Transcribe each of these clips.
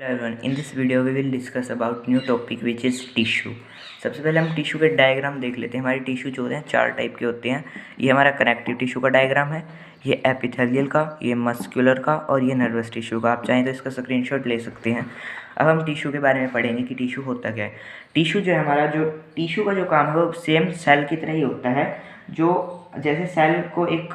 Hello everyone, in this video we will discuss about new topic which is tissue। सबसे पहले हम tissue के diagram देख लेते हैं। हमारे टिश्यू जो होते हैं चार टाइप के होते हैं। ये हमारा कनेक्टिव टिश्यू का डायग्राम है, ये एपिथेलियल का, ये मस्कुलर का और ये नर्वस टिश्यू का। आप चाहें तो इसका स्क्रीनशॉट ले सकते हैं। अब हम टिश्यू के बारे में पढ़ेंगे कि टिश्यू होता क्या है। टिश्यू जो है हमारा, जो टिश्यू का जो काम है वो सेम सेल की तरह ही होता है। जो जैसे सेल को एक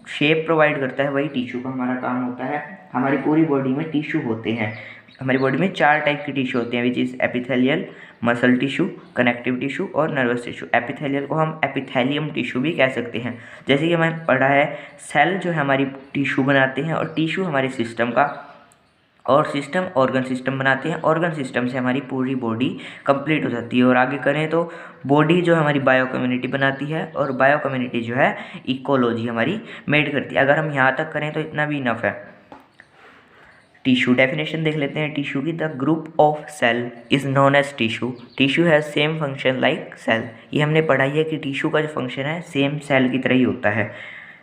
शेप प्रोवाइड करता है, वही टिश्यू का हमारा काम होता है। हमारी पूरी बॉडी में टिश्यू होते हैं। हमारी बॉडी में चार टाइप की टिश्यू होते हैं which is epithelial, muscle tissue, connective tissue और नर्वस टिश्यू। एपिथेलियल को हम एपिथेलियम टिश्यू भी कह सकते हैं। जैसे कि हमें पढ़ा है, सेल जो है हमारी टिश्यू बनाते हैं और टिश्यू हमारे सिस्टम का, और सिस्टम ऑर्गन सिस्टम बनाते हैं। ऑर्गन सिस्टम से हमारी पूरी बॉडी कंप्लीट हो जाती है। और आगे करें तो बॉडी जो हमारी बायो कम्युनिटी बनाती है और बायो कम्युनिटी जो है इकोलॉजी हमारी मेड करती है। अगर हम यहाँ तक करें तो इतना भी इनफ है। टिश्यू डेफिनेशन देख लेते हैं टिश्यू की। The group of cell is known as tissue. Tissue has same function like cell. ये हमने पढ़ाई है कि टिश्यू का जो फंक्शन है सेम सेल की तरह ही होता है।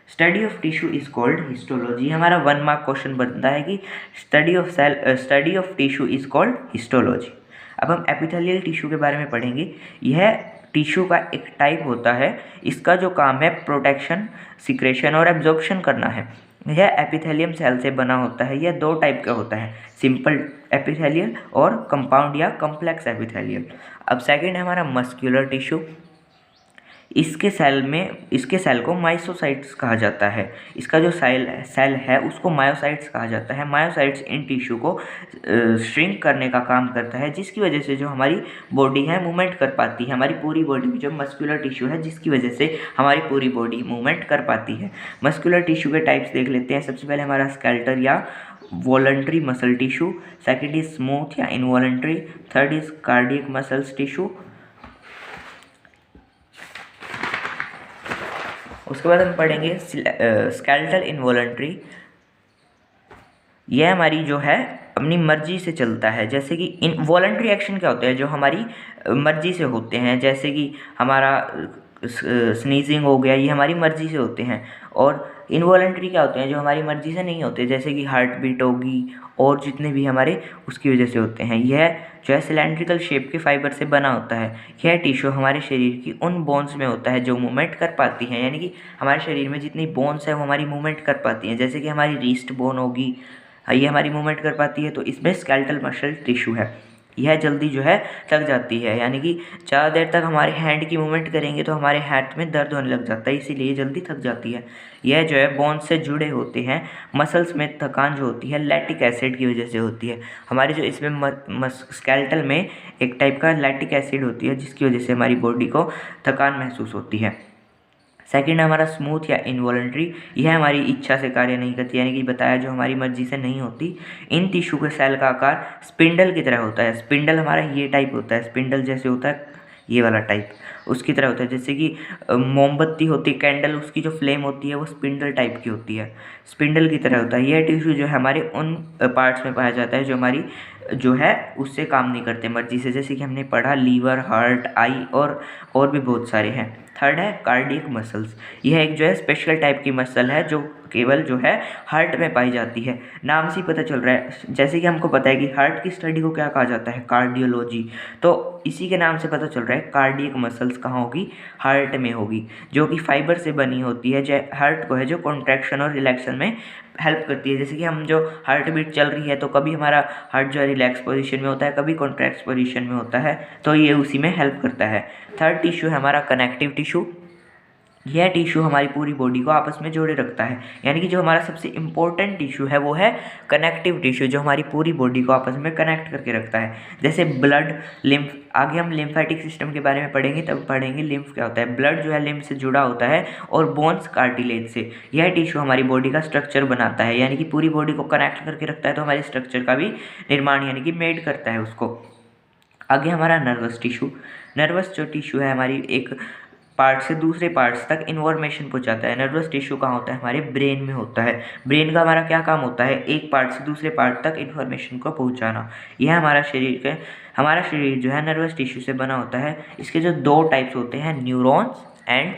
Study of tissue is called histology. हमारा 1 मार्क क्वेश्चन बनता है कि study of tissue is called histology. अब हम एपिथेलियल टिश्यू के बारे में पढ़ेंगे। यह टिश्यू का एक टाइप होता है। इसका जो काम है प्रोटेक्शन, सिक्रेशन और एब्जॉर्प्शन करना है। यह एपिथेलियम सेल से बना होता है। यह 2 टाइप का होता है, सिंपल एपिथेलियल और कंपाउंड या कम्प्लेक्स एपिथेलियल। अब सेकंड है हमारा मस्कुलर टिश्यू। इसके सेल को मायोसाइट्स कहा जाता है। इसका जो सेल है उसको मायोसाइट्स कहा जाता है। मायोसाइट्स इन टिश्यू को श्रिंक करने का काम करता है, जिसकी वजह से जो हमारी बॉडी है मूवमेंट कर पाती है। हमारी पूरी बॉडी में जो मस्कुलर टिश्यू है, जिसकी वजह से हमारी पूरी बॉडी मूवमेंट कर पाती है। मस्कुलर टिश्यू के टाइप्स देख लेते हैं। सबसे पहले हमारा स्केलेटल या voluntary muscle tissue, second is smooth या involuntary, third is cardiac muscles tissue. उसके बाद हम पढ़ेंगे स्केलेटल इनवॉलंटरी। यह हमारी जो है अपनी मर्जी से चलता है। जैसे कि इनवॉलंटरी एक्शन क्या होता है, जो हमारी मर्जी से होते हैं। जैसे कि हमारा स्नीजिंग हो गया, ये हमारी मर्जी से होते हैं। और इनवॉलंटरी क्या होते हैं, जो हमारी मर्जी से नहीं होते। जैसे कि हार्ट बीट होगी और जितने भी हमारे उसकी वजह से होते हैं। यह जो है सिलेंड्रिकल शेप के फाइबर से बना होता है। यह टिश्यू हमारे शरीर की उन बोन्स में होता है जो मूवमेंट कर पाती हैं। यानी कि हमारे शरीर में जितनी बोन्स है वो हमारी मूवमेंट कर पाती हैं। जैसे कि हमारी रिस्ट बोन होगी, ये हमारी मूवमेंट कर पाती है, तो इसमें स्केलेटल मसल टिश्यू है। यह जल्दी जो है थक जाती है। यानी कि ज़्यादा देर तक हमारे हैंड की मूवमेंट करेंगे तो हमारे हाथ में दर्द होने लग जाता है, इसीलिए जल्दी थक जाती है। यह जो है बोन्स से जुड़े होते हैं। मसल्स में थकान जो होती है लैक्टिक एसिड की वजह से होती है। हमारे जो इसमें स्केलेटल में एक टाइप का लैक्टिक एसिड होती है, जिसकी वजह से हमारी बॉडी को थकान महसूस होती है। सेकंड हमारा स्मूथ या इनवॉलंटरी। यह हमारी इच्छा से कार्य नहीं करती, यानी कि बताया जो हमारी मर्जी से नहीं होती। इन टिश्यू के सेल का आकार स्पिंडल की तरह होता है। स्पिंडल हमारा ये टाइप होता है, स्पिंडल जैसे होता है ये वाला टाइप, उसकी तरह होता है। जैसे कि मोमबत्ती होती है, कैंडल, उसकी जो फ्लेम होती है वो स्पिंडल टाइप की होती है, स्पिंडल की तरह होता है। यह टिश्यू जो है हमारे उन पार्ट्स में पाया जाता है जो हमारी जो है उससे काम नहीं करते मर्जी से। जैसे कि हमने पढ़ा लीवर, हार्ट, आई और भी बहुत सारे हैं। थर्ड है कार्डियक मसल्स। यह एक जो है स्पेशल टाइप की मसल है जो केवल जो है हार्ट में पाई जाती है। नाम से ही पता चल रहा है, जैसे कि हमको पता है कि हार्ट की स्टडी को क्या कहा जाता है, कार्डियोलॉजी। तो इसी के नाम से पता चल रहा है कार्डियक मसल्स कहाँ होगी, हार्ट में होगी, जो कि फाइबर से बनी होती है। जो हार्ट को है जो कॉन्ट्रैक्शन और रिलैक्शन में हेल्प करती है। जैसे कि हम जो हार्ट बीट चल रही है तो कभी हमारा हार्ट जो है रिलैक्स पोजीशन में होता है, कभी कॉन्ट्रैक्ट पोजीशन में होता है, तो ये उसी में हेल्प करता है। थर्ड टिश्यू है हमारा कनेक्टिव टिश्यू। यह टिश्यू हमारी पूरी बॉडी को आपस में जोड़े रखता है। यानी कि जो हमारा सबसे इम्पोर्टेंट टिश्यू है वो है कनेक्टिव टिश्यू, जो हमारी पूरी बॉडी को आपस में कनेक्ट करके रखता है। जैसे ब्लड, लिम्फ, आगे हम लिम्फेटिक सिस्टम के बारे में पढ़ेंगे, तब पढ़ेंगे लिम्फ क्या होता है। ब्लड जो है लिम्फ से जुड़ा होता है और बोन्स कार्टिलेज से। यह टिश्यू हमारी बॉडी का स्ट्रक्चर बनाता है, यानी कि पूरी बॉडी को कनेक्ट करके रखता है, तो हमारे स्ट्रक्चर का भी निर्माण यानी कि मेड करता है उसको। आगे हमारा नर्वस टिश्यू। नर्वस जो टिश्यू है हमारी एक पार्ट से दूसरे पार्ट्स तक इन्फॉर्मेशन पहुंचाता है। नर्वस टिश्यू कहाँ होता है, हमारे ब्रेन में होता है। ब्रेन का हमारा क्या काम होता है, एक पार्ट से दूसरे पार्ट तक इन्फॉर्मेशन को पहुंचाना। यह हमारा शरीर जो है नर्वस टिश्यू से बना होता है। इसके जो 2 टाइप्स होते हैं, न्यूरॉन्स एंड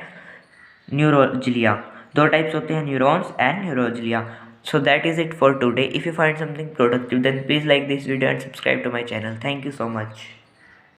न्यूरोजिलिया। 2 टाइप्स होते हैं, neurons and neuroglia. So that is it for today. If you find something productive, then please like this video and subscribe to my channel. Thank you so much.